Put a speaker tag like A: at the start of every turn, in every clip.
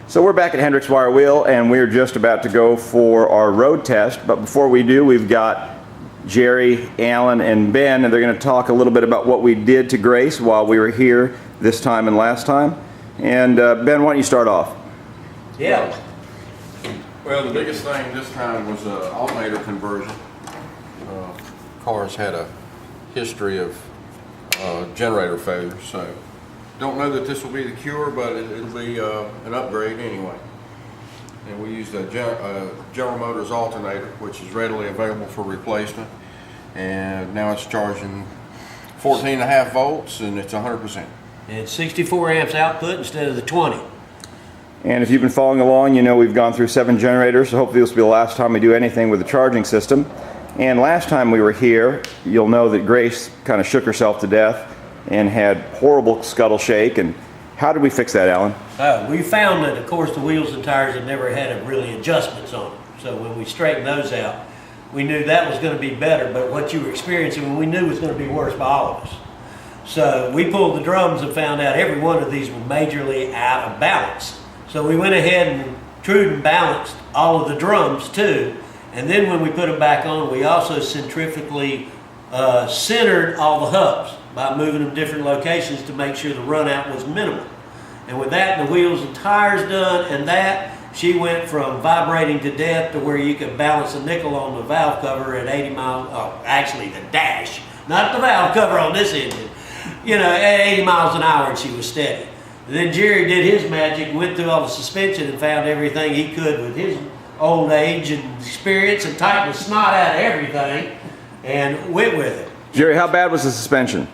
A: So we're back at Hendrix Wire Wheel, and we're just about to go for our road test. But before we do, we've got Jerry, Alan, and Ben, and they're going to talk a little bit about what we did to Grace while we were here this time and last time. And Ben, why don't you start off?
B: Yeah.
C: Well, the biggest thing this time was alternator conversion. Cars had a history of generator failures, so don't know that this will be the cure, but it'll be an upgrade anyway. And we used a General Motors alternator, which is readily available for replacement, and now it's charging 14.5 volts, and it's 100%.
B: And 64 amps output instead of the 20.
A: And if you've been following along, you know we've gone through 7 generators, so hopefully this will be the last time we do anything with the charging system. And last time we were here, you'll know that Grace kind of shook herself to death and had horrible scuttle shake. And how did we fix that, Alan?
B: We found that, of course, the wheels and tires had never had really adjustments on them. So when we straightened those out, we knew that was going to be better, but what you were experiencing, we knew was going to be worse by all of us. So we pulled the drums and found out every one of these were majorly out of balance. So we went ahead and trued and balanced all of the drums too. And then when we put them back on, we also centrifugally centered all the hubs by moving them different locations to make sure the run out was minimal. And with that and the wheels and tires done and that, she went from vibrating to death to where you could balance a nickel on the valve cover at 80 miles, oh, actually the dash, not the valve cover on this engine, you know, at 80 miles an hour, and she was steady. And then Jerry did his magic, went through all the suspension and found everything he could with his old age and experience and tightened the snot out of everything and went with it.
A: Jerry, how bad was the suspension?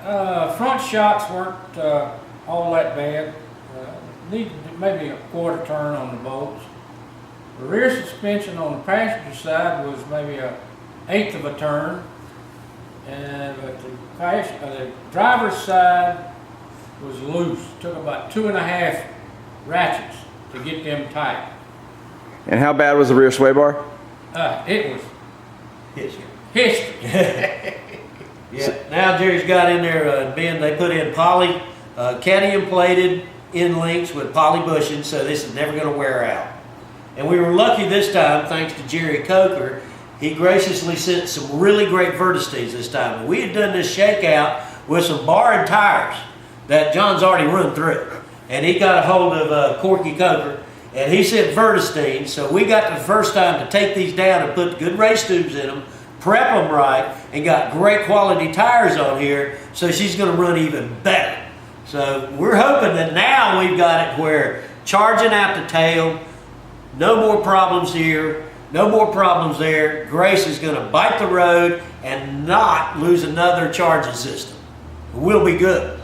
D: Front shocks weren't all that bad. Needed maybe a quarter turn on the bolts. The rear suspension on the passenger side was maybe an eighth of a turn, and the driver's side was loose. Took about 2.5 ratchets to get them tight.
A: And how bad was the rear sway bar?
D: It was
B: History.
D: history.
B: Yeah. Now Jerry's got in there, Ben, they put in poly, cadmium plated end links with poly bushing, so this is never going to wear out. And we were lucky this time, thanks to Jerry Coker. He graciously sent some really great vertices this time. And we had done this shakeout with some bar and tires that John's already run through. And he got a hold of Corky Coker, and he sent vertistine. So we got the first time to take these down and put good race tubes in them, prep them right, and got great quality tires on here, so she's going to run even better. So we're hoping that now we've got it where charging out the tail, no more problems here, no more problems there. Grace is going to bite the road and not lose another charging system. We'll be good.